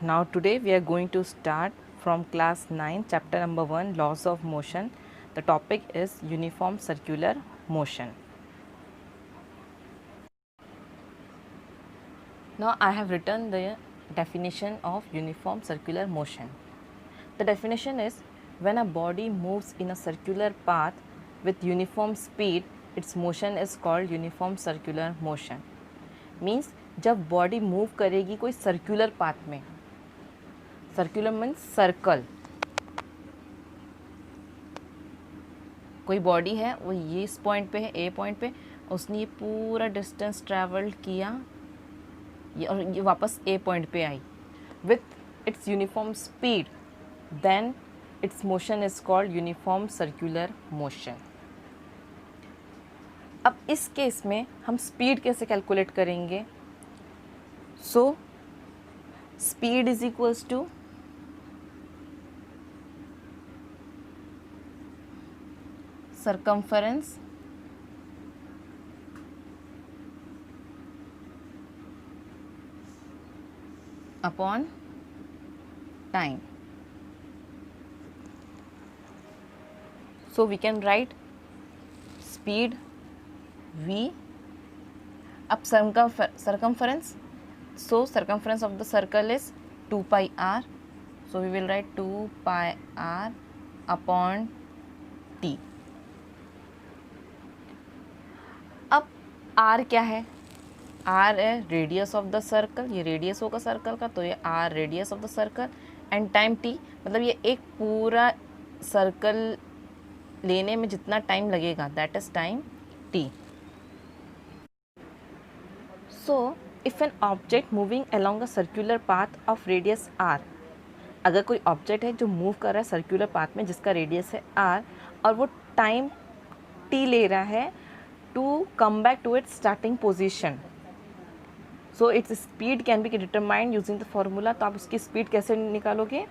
Now today we are going to start from class 9 chapter number 1 laws of motion. The topic is uniform circular motion. Now I have written the definition of uniform circular motion. The definition is when a body moves in a circular path with uniform speed, its motion is called uniform circular motion. Means जब body move करेगी कोई circular path में, circular means circle, कोई body है वो ये इस point पे है, ए पॉइंट पे, उसने ये पूरा डिस्टेंस ट्रैवल किया और ये वापस ए पॉइंट पे आई with its uniform speed, then its motion is called uniform circular motion. अब इस केस में हम स्पीड कैसे कैलकुलेट करेंगे? So speed is equals to circumference upon time. So we can write speed v. Up circumference, so circumference of the circle is 2 pi r, so we will write 2 pi r upon t. अब r क्या है? r है radius of the circle, ये radius होगा circle का, तो ये r radius of the circle, and time t, मतलब ये एक पूरा सर्कल लेने में जितना टाइम लगेगा that is time t. So if an object moving along a circular path of radius r, अगर कोई ऑब्जेक्ट है जो मूव कर रहा है सर्कुलर पाथ में जिसका रेडियस है r और वो टाइम t ले रहा है to come back to its starting position, so its speed can be determined using the formula. तो आप उसकी स्पीड कैसे निकालोगे?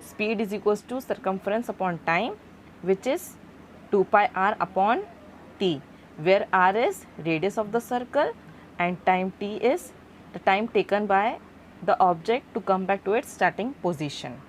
Speed is equals to circumference upon time which is 2 pi r upon t, where r is radius of the circle and time t is the time taken by the object to come back to its starting position.